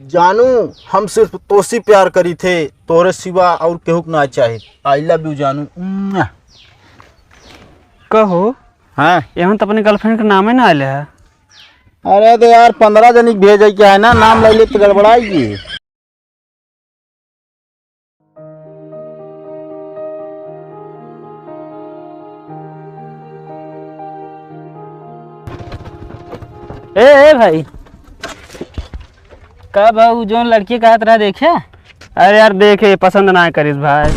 जानू हम सिर्फ तोसी प्यार करी थे, तोरे सिवा और केहू ना चाहे। आई लव यू जानू। कहो हाँ एवं तो अपने गर्लफ्रेंड का नाम है ना आया है। अरे तो यार 15 जनी भेजे क्या है ना, नाम ले ले तो गड़बड़ाएगी। ए भाई का भाऊ जो लड़की का तरह देखे। अरे यार देखे पसंद ना करिस भाई।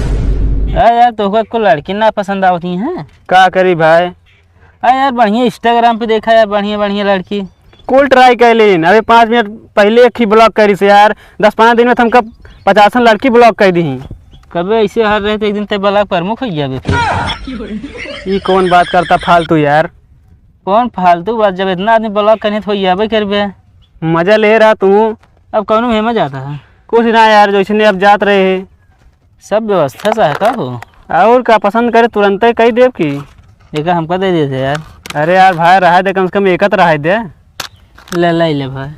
अरे यार तो को लड़की ना पसंद आवती हैं। का करी भाई। अरे यार बढ़िया इंस्टाग्राम पे देखा यार, बढ़िया बढ़िया लड़की। कुल ट्राई कर लीन, अभी 5 मिनट पहले एक ही ब्लॉक करी से यार। 10-15 दिन में तुमका 50 लड़की ब्लॉक कर दी। कभी ऐसे हर रहे तो एक दिन ते ब्लॉक प्रमुख हो गया फिर। ये कौन बात करता फालतू यार। कौन फालतू बात, जब इतना आदमी ब्लॉक करने तो हो कर बे। मजा ले रहा तू। अब कौन में मजा आता है। कुछ ना यार, जैसे अब जात रहे है सब व्यवस्था सा है का हो। और का पसंद करे तुरंत ही कही देव की। देखा हमको दे देते यार। अरे यार भाई रहा दे, कम से कम एक रहा दे। ले भाई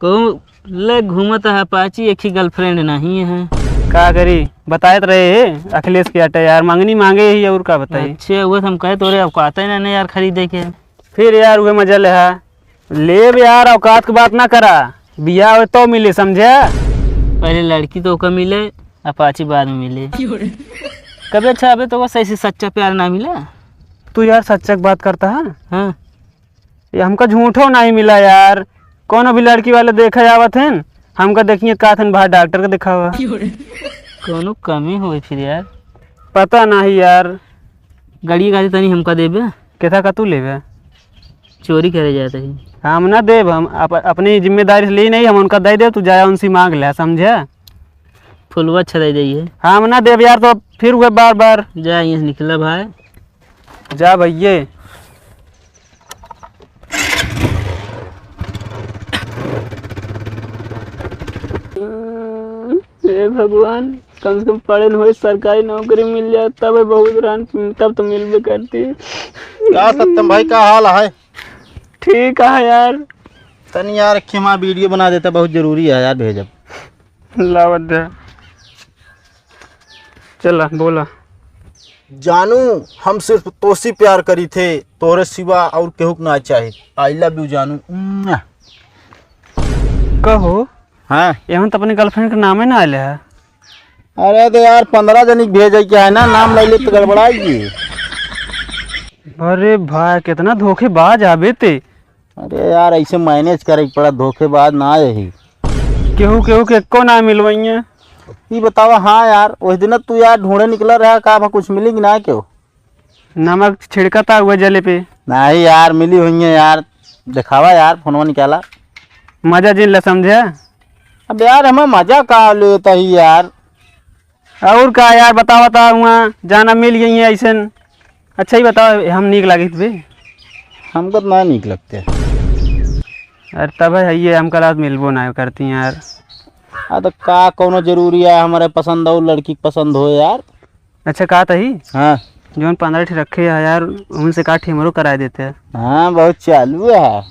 को ले घूमता है पाची, एक ही गर्लफ्रेंड नहीं है। का करी बताए रहे है अखिलेश के अटे यार, मांगनी मांगे ही और का बताई। अच्छे वो हम कहे तोरे औकात ही ना यार खरीदे के। फिर यार वह मजा ले यार, औकात की बात ना करा। बिया हो तो मिले समझे। पहले लड़की तो को मिले, अपाची बाद में मिले। कभी अच्छा अबे तो सही से सच्चा प्यार ना मिला। तू यार सच्चक बात करता है। हाँ ये हमका झूठो नहीं मिला यार। कौन भी लड़की वाले देखा जावत है हमका देखिए का थे बाहर डॉक्टर का देखा हुआ। कोनो कमी हो फिर यार। पता नहीं यार। गाड़ी तनी हमका देबे। केथा का तू लेबे। चोरी करे जाते ही हम ना देव, हम अपनी जिम्मेदारी से ली नहीं, हम उनका दे दे। तू जाया उनसे मांग ले समझे। फुलवा अच्छा दे जाइए। हम ना देव यार, तो फिर हुए बार बार। जा यहाँ निकला भाई, जा भैये। हे भगवान, कम से कम पढ़े हुए सरकारी नौकरी मिल जाए तब बहुत रान, तब तो मिलबे करती। क्या सत्यम भाई का हाल है। ठीक है यार। तनी यार खेमा वीडियो बना देता, बहुत जरूरी है यार, भेजब। लावत चला बोला। जानू हम सिर्फ तोसी प्यार करी थे, तोरे सिवा और केहू ना चाहे। आई लव यू जानू। कहो हाँ एवं तो अपने गर्लफ्रेंड का नाम है ना आया है। अरे तो यार 15 जनी भेजे क्या है ना, नाम ले ले तो गड़बड़ाएगी। अरे भाई कितना धोखेबाज आबे ते। अरे यार ऐसे मैनेज करे पड़ा, धोखेबाज ना यही। केहू केहू के को ना मिलवाइए। ये बतावा। हाँ यार उस दिन तू यार ढूंढे निकला रहा, का कुछ मिलेगी ना क्यों। नमक छिड़कता हुआ जले पे। नहीं यार मिली हुई है यार, दिखावा यार, फोनवा निकाला। मजा जिन ला समझे। अब यार हमें मजा का लेता ही यार। और का यार बता वहाँ जाना मिल गई है ऐसे। अच्छा ही बताओ, हम नीक लगी बे। हमको तो ना नीक लगते। अरे तब है ये हम कल मिलबो ना करती हैं यार। तो का कोनो जरूरी है, हमारे पसंद हो लड़की पसंद हो यार। अच्छा कहा था ही हाँ जो 15 ठी रखे है यार, उनसे का ठेमरो करा देते हैं। हाँ बहुत चालू है।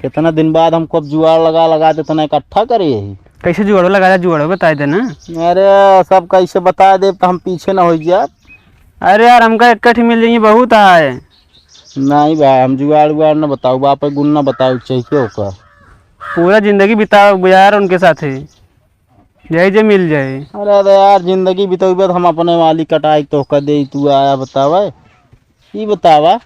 कितना दिन बाद हमको अब जुआड़ लगा देते ना, इकट्ठा करे यही। कैसे जुआड़ो लगाया, जुआड़ो बता देना। अरे सब कैसे बता दे तो हम पीछे ना हो जाए। अरे यार हमका इकट्ठी मिल जाएंगी बहुत है। नहीं भाई हम जुआड़ उगाड़ ना बताओ, बाप गुण ना बताओ चाहिए होकर। पूरा जिंदगी बिताओ यार उनके साथ ही, यही जे मिल जाए। अरे तो यार जिंदगी बिताओ तो हम अपने वाली कटाई तो कर दे। तू आया बतावा, ये बतावा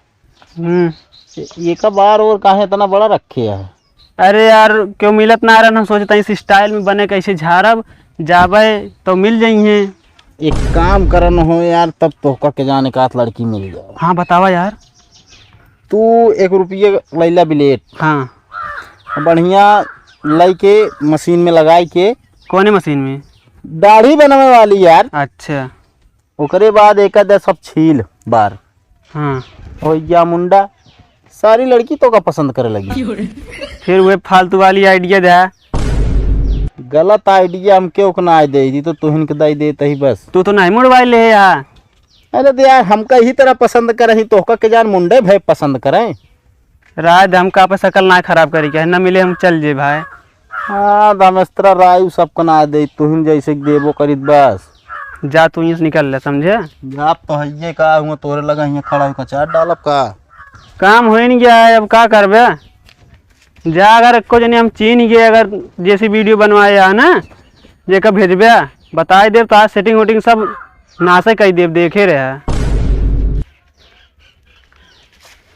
ये का बार और काहे इतना बड़ा रखे है। अरे यार क्यों मिलत ना रहा, हम सोचता इस स्टाइल में बने कैसे झाड़ब जाबे तो मिल जाइए। एक काम करन हो यार, तब तो के जाने का लड़की मिल जाए। हाँ बतावा यार। तू 1 रुपये लैला बिलेट। हाँ बढ़िया लाई के मशीन में लगाई के। कौन मशीन में। दाढ़ी बनाने वाली यार। अच्छा ओकरे बाद एक सब छील बार। हाँ हो गया मुंडा, सारी लड़की तो का पसंद करे लगी। फिर वो फालतू वाली आइडिया दे। गलत आइडिया हम क्यों ना दे दी, तो तुहिन के दई देते ही बस। तू तो नहीं मोबाइल ले यार। अरे तो यार हमका ही तरह पसंद करे ही, तो के जान मुंडे भाई पसंद करें। राय दे, हमका आपस शकल ना खराब करी के ना मिले हम चल जे भाई। हाँ दमेस्त्रा राय सबको ना दे, तुहिन जैसे देबो करीत बस। जा तू यहाँ से निकल ले, समझे। आप तो हइये का हुआ तोरे लगा यहाँ खड़ा होकर चाट डालब का। काम हो ही नहीं गया है, अब का करबे। जा अगर को जने हम चीन गए, अगर जैसी वीडियो बनवाए है ना जेका भेजबे बताई देव, तो आज सेटिंग वोटिंग सब नाशे कही देव, देखे रहे।